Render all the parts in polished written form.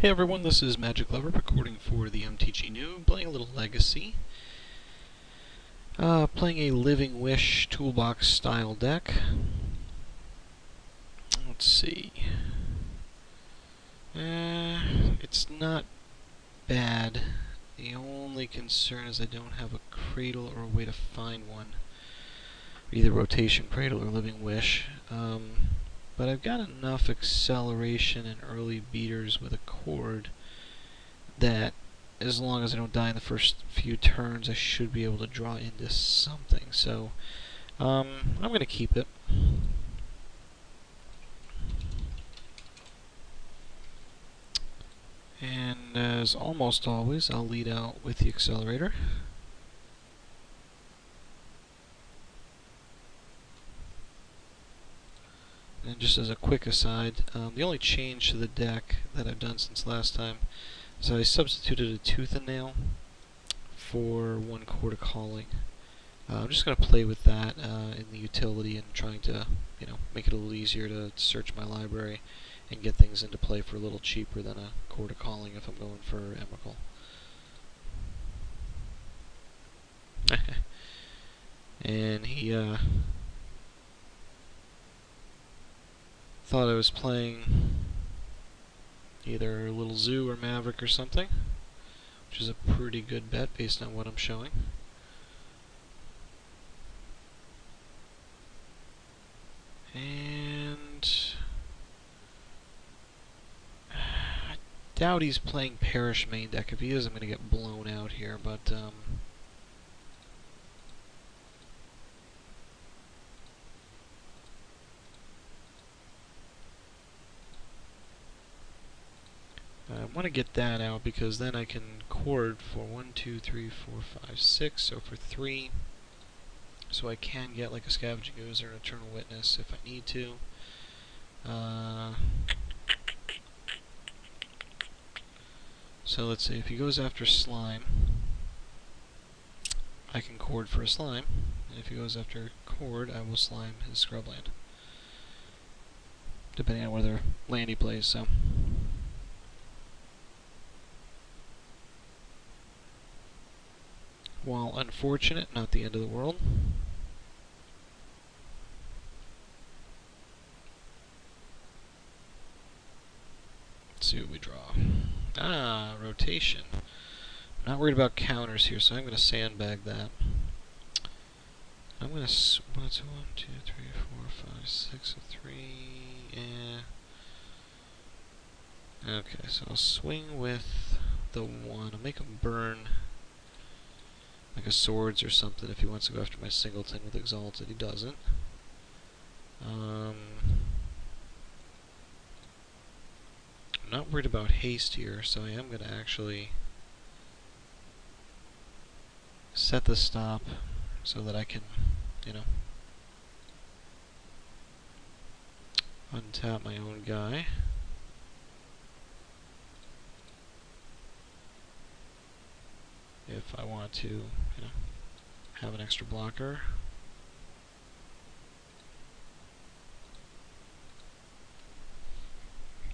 Hey everyone, this is Magic Lover recording for the MTG New, playing a little Legacy. Playing a Living Wish toolbox style deck. Let's see. It's not bad. The only concern is I don't have a cradle or a way to find one. Either Rotation Cradle or Living Wish. But I've got enough acceleration and early beaters with a cord that as long as I don't die in the first few turns, I should be able to draw into something. So, I'm going to keep it. And as almost always, I'll lead out with the accelerator. And just as a quick aside, the only change to the deck that I've done since last time is I substituted a Tooth and Nail for 1 Quarter Calling. I'm just going to play with that in the utility and trying to, make it a little easier to search my library and get things into play for a little cheaper than a Quarter Calling if I'm going for Emrakul. And he thought I was playing either Little Zoo or Maverick or something, which is a pretty good bet based on what I'm showing. And I doubt he's playing Parish main deck. If he is, I'm going to get blown out here, but I want to get that out because then I can cord for 1, 2, 3, 4, 5, 6, so for 3. So I can get like a Scavenging Ooze or an Eternal Witness if I need to. So let's see, if he goes after Slime, I can cord for a Slime. And if he goes after Cord, I will slime his Scrubland. Depending on whether land he plays, so. While unfortunate, not the end of the world. Let's see what we draw. Rotation. I'm not worried about counters here, so I'm going to sandbag that. I'm going to 1, 2, 3, 4, 5, 6, 3. Okay, so I'll swing with the 1. I'll make him burn like a Swords or something if he wants to go after my Singleton with Exalted. He doesn't. I'm not worried about haste here, so I am going to actually set the stop so that I can, untap my own guy. If I want to, have an extra blocker.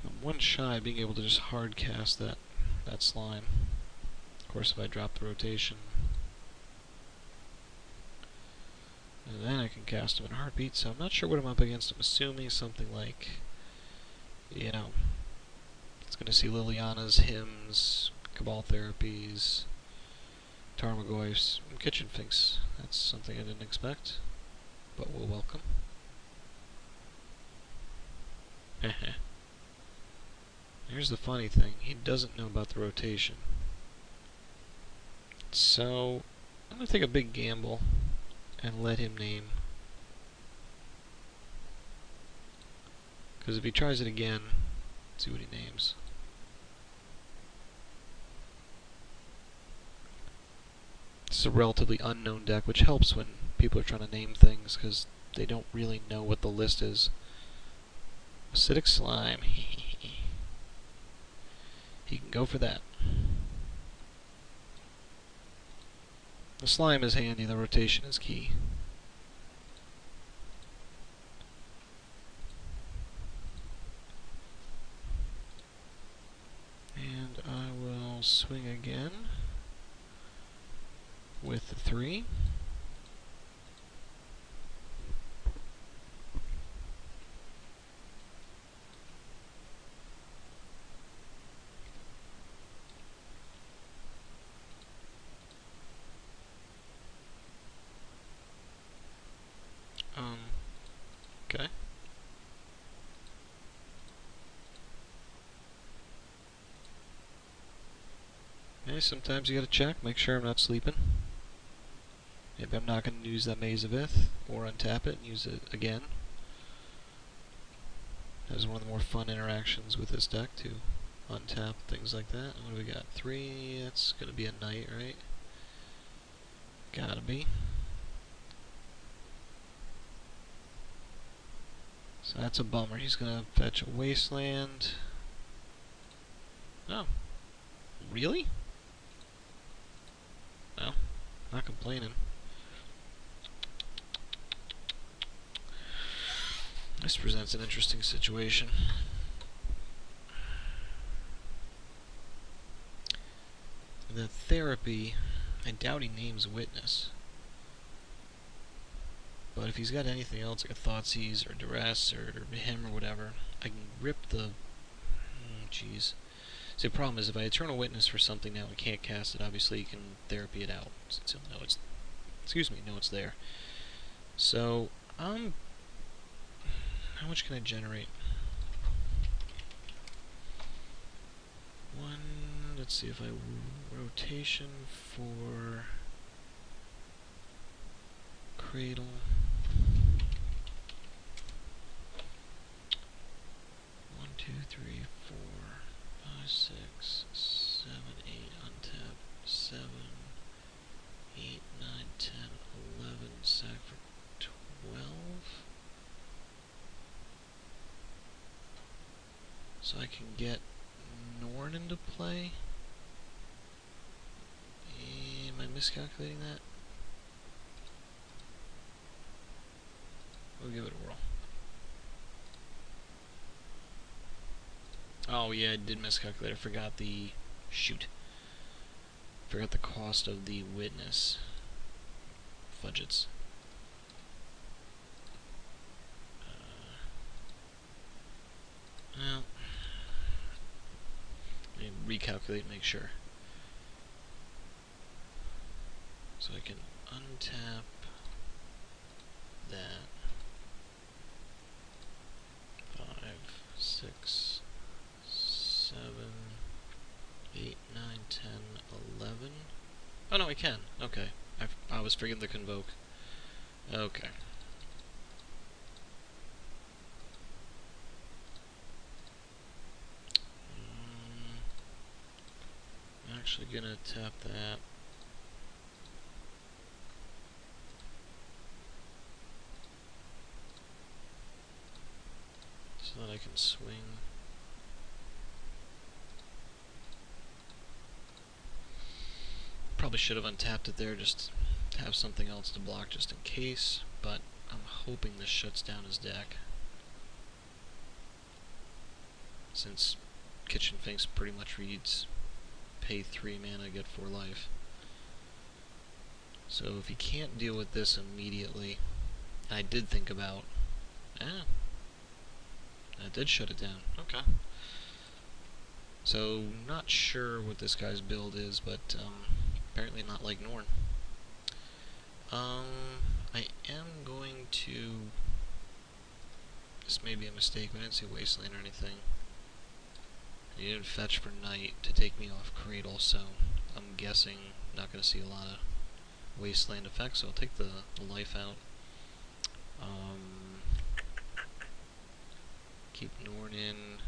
I'm one shy of being able to just hard cast that slime. Of course, if I drop the rotation, and then I can cast him in a heartbeat. So I'm not sure what I'm up against. I'm assuming something like, it's going to see Liliana's Hymns, Cabal Therapies, Tarmogoyfs, and Kitchen Finks. That's something I didn't expect, but we'll welcome. Here's the funny thing, he doesn't know about the rotation. So, I'm going to take a big gamble and let him name. Because if he tries it again, let's see what he names. This is a relatively unknown deck, which helps when people are trying to name things, because they don't really know what the list is. Acidic Slime. He can go for that. The slime is handy, the rotation is key. And I will swing again with the 3. Okay. Hey, sometimes you gotta check, make sure I'm not sleeping. Maybe I'm not gonna use that Maze of Ith, or untap it and use it again. That was one of the more fun interactions with this deck, to untap things like that. What do we got? 3, that's gonna be a knight, right? Gotta be. So that's a bummer. He's gonna fetch a wasteland. Oh. Really? Well, not complaining. This presents an interesting situation. The therapy, I doubt he names Witness. But if he's got anything else, like a Thoughtseize or Duress or him or whatever, I can rip the... Jeez. See, the problem is if I Eternal Witness for something now and can't cast it, obviously you can therapy it out. So no, it's... Excuse me, no, it's there. So, how much can I generate? One, let's see if I rotation for Cradle. 1, 2, 3, 4, 5, 6, 7, 8, untap, 7, 8, 9, 10, 11, sack for 12. So I can get Norn into play. Am I miscalculating that? We'll give it a whirl. Oh yeah, I did miscalculate. I forgot the... Shoot. Forgot the cost of the Witness. Fudgets. Well... Let me recalculate and make sure. So I can untap that. 5, 6, 7, 8, 9, 10, 11. Oh no, I can. Okay. I was forgetting the Convoke. Okay. I'm actually gonna tap that. So that I can swing. Probably should have untapped it there, just to have something else to block just in case, but I'm hoping this shuts down his deck. Since Kitchen Finks pretty much reads pay 3 mana, get 4 life. So if he can't deal with this immediately, and I did think about, that did shut it down. Okay. So, not sure what this guy's build is, but apparently not like Norn. I am going to... This may be a mistake, but I didn't see Wasteland or anything. He didn't fetch for Night to take me off Cradle, so I'm guessing not going to see a lot of Wasteland effects, so I'll take the life out. Keep Norn in.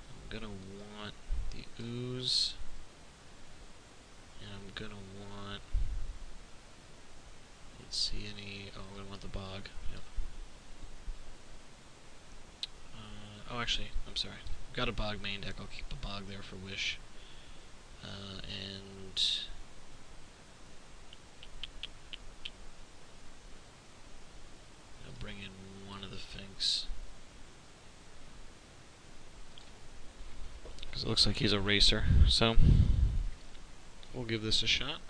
I'm gonna want the Ooze, and I'm gonna want... Let's see any... Oh, I'm gonna want the Bog. Yep. Oh, actually, I'm sorry. I've got a Bog main deck. I'll keep the Bog there for Wish. And... I'll bring in one of the Finks. because it looks like he's a racer. So we'll give this a shot.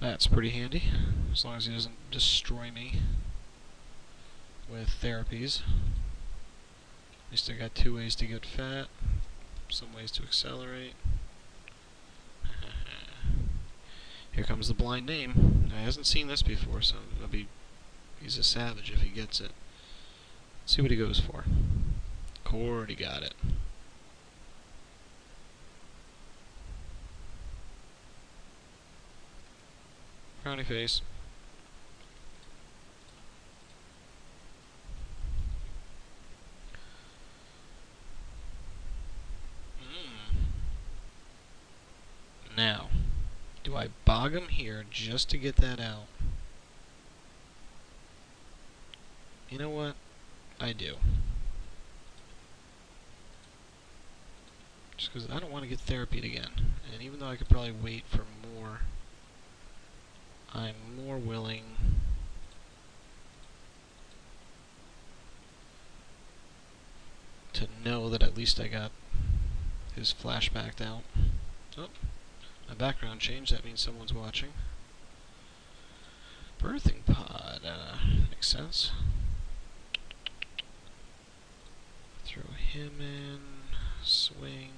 That's pretty handy, as long as he doesn't destroy me with therapies. At least I got 2 ways to get fat, some ways to accelerate. Here comes the blind name. I hasn't seen this before, so he's a savage if he gets it. Let's see what he goes for. Cord, he got it. Frowny face. Now, do I bog him here just to get that out? You know what? I do. Just because I don't want to get therapied again. And even though I could probably wait for more, I'm more willing to know that at least I got his flashbacked out. Oh, my background changed. That means someone's watching. Birthing pod. Makes sense. Throw him in. Swing.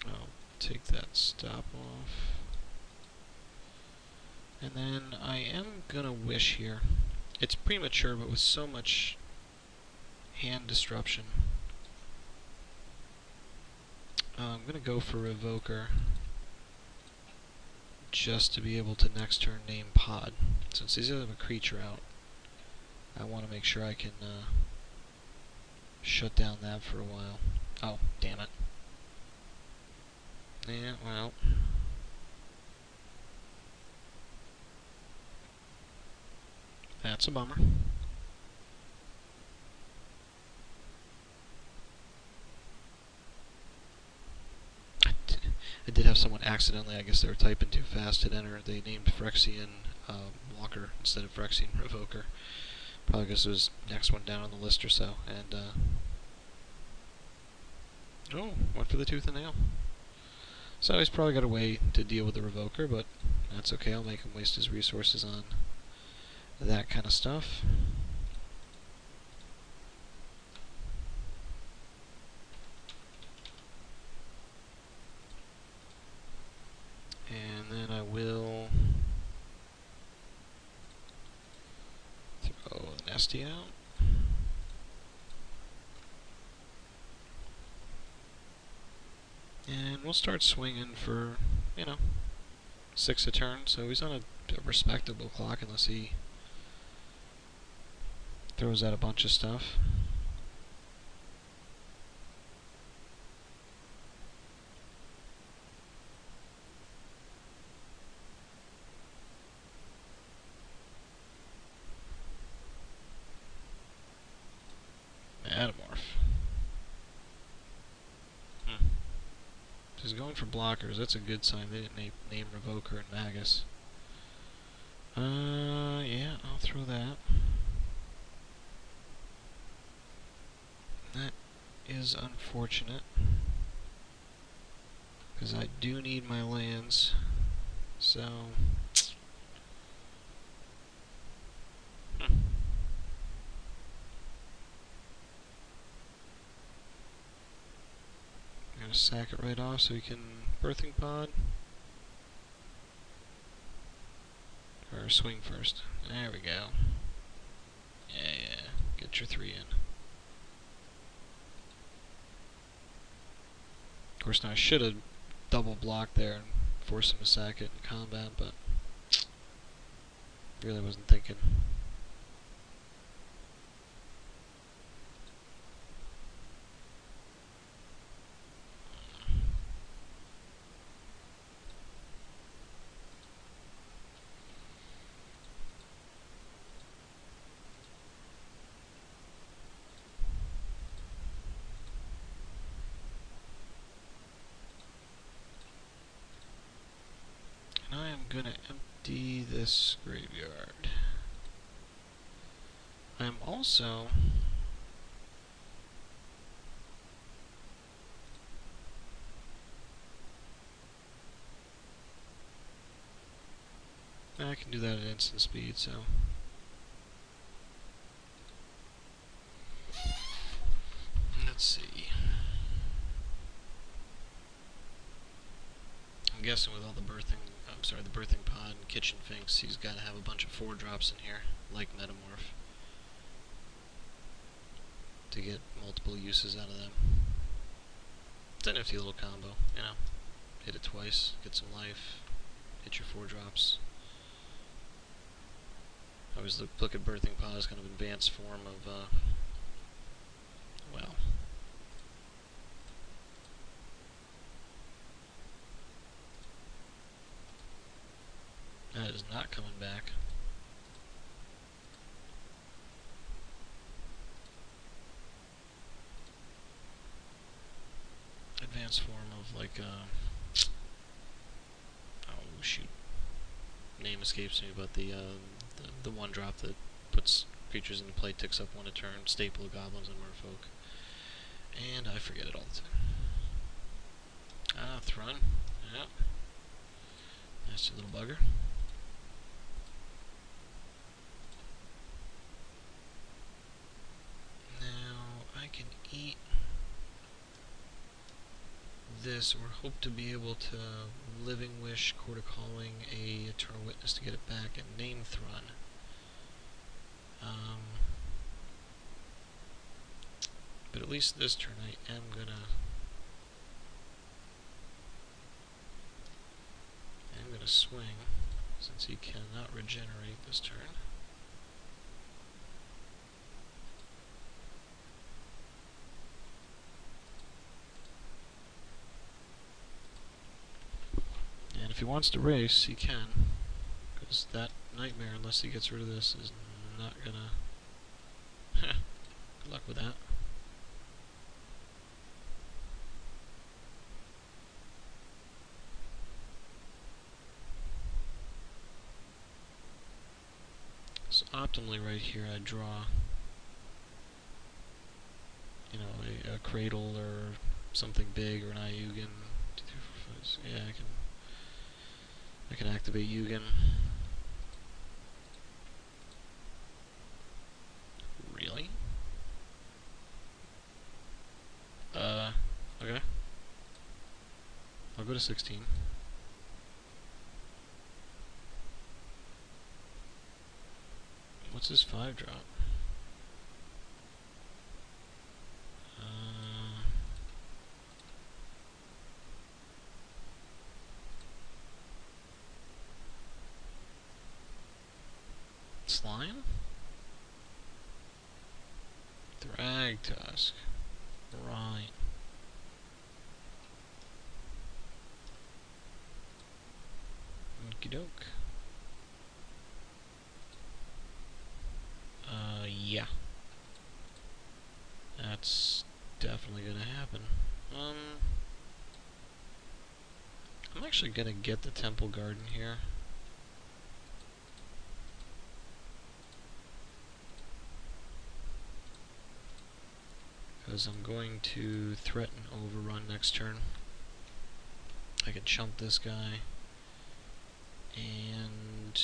I'll take that stop off. And then I am gonna wish here. It's premature, but with so much hand disruption, I'm gonna go for Revoker just to be able to next turn name Pod. Since he's gonna have a creature out, I want to make sure I can shut down that for a while. Oh, damn it. Yeah, well. That's a bummer. I did have someone accidentally, I guess they were typing too fast, hit enter. They named Phyrexian Walker instead of Phyrexian Revoker. Probably because it was next one down on the list or so. And, oh, went for the tooth and nail. So he's probably got a way to deal with the Revoker, but that's okay. I'll make him waste his resources on that kind of stuff. And then I will throw the Nasty out. And we'll start swinging for, 6 a turn. So he's on a respectable clock unless he throws out a bunch of stuff. Metamorph. He's going for blockers. That's a good sign. They didn't name Revoker and Magus. Yeah, I'll throw that. That is unfortunate, because I do need my lands. So I'm gonna sack it right off so we can birthing pod. Or swing first. There we go. Yeah. Get your 3 in. Of course, now I should have double blocked there and forced him to sack it in combat, but really wasn't thinking. this graveyard. I'm also I can do that at instant speed, so let's see. I'm guessing with all the birthing pod and kitchen finks, he's got to have a bunch of 4-drops in here, like Metamorph, to get multiple uses out of them. It's a nifty little combo, you know. Hit it twice, get some life, hit your 4-drops. I always look at birthing pod as kind of advanced form of, well, that is not coming back. Advanced form of, like, oh shoot, name escapes me, but the 1-drop that puts creatures into play, ticks up 1 a turn, staple of goblins and merfolk. And I forget it all the time. Ah, Thrun. Yep. Nasty little bugger. Now, I can eat this, or hope to be able to Living Wish, Court of Calling, a Eternal Witness to get it back, and name Thrun. But at least this turn I am gonna swing, since he cannot regenerate this turn. And if he wants to race, he can, because that Nightmare, unless he gets rid of this, is not gonna... Good luck with that. So optimally right here I draw, you know, a Cradle or something big, or an Ayugan. 2, 3, 4, 5, 6. Yeah, I can activate Yugen. Really? Okay. I'll go to 16. What's his 5-drop? Slime? Thragtusk. Right. Okie doke. Yeah. That's definitely gonna happen. I'm actually gonna get the Temple Garden here. Because I'm going to threaten Overrun next turn. I can chump this guy. And...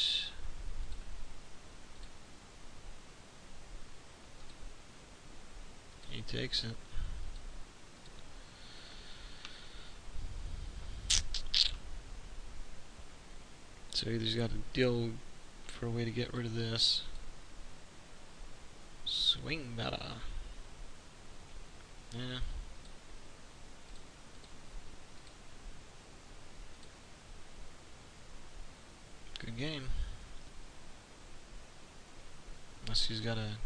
he takes it. So either he's got to deal for a way to get rid of this. Swing better. Yeah. Good game. Unless he's got a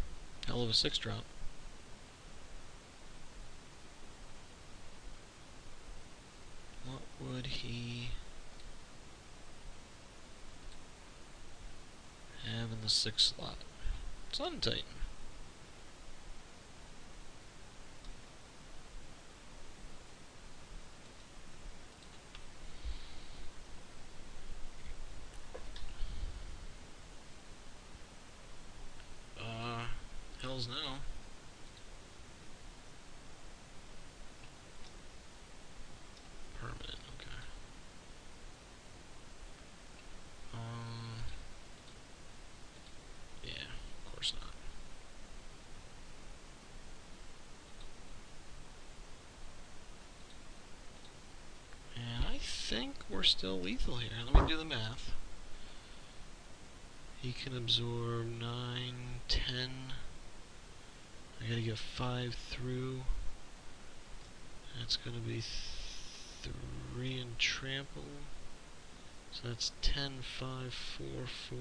hell of a 6-drop. What would he have in the 6th slot? Sun Titan. we're still lethal here. Let me do the math. He can absorb 9, 10. I gotta get 5 through. That's gonna be 3 in trample. So that's 10, 5, 4, 4.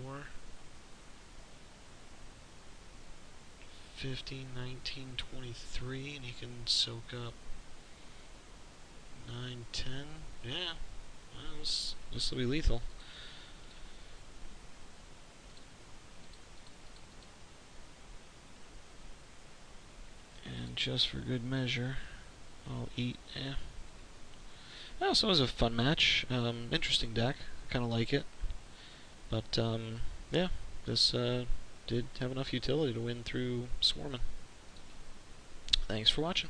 15, 19, 23, and he can soak up 9, 10. Yeah, well, this will be lethal. And just for good measure, I'll eat. Oh, so it was a fun match. Interesting deck. Kind of like it. But yeah, this did have enough utility to win through swarming. Thanks for watching.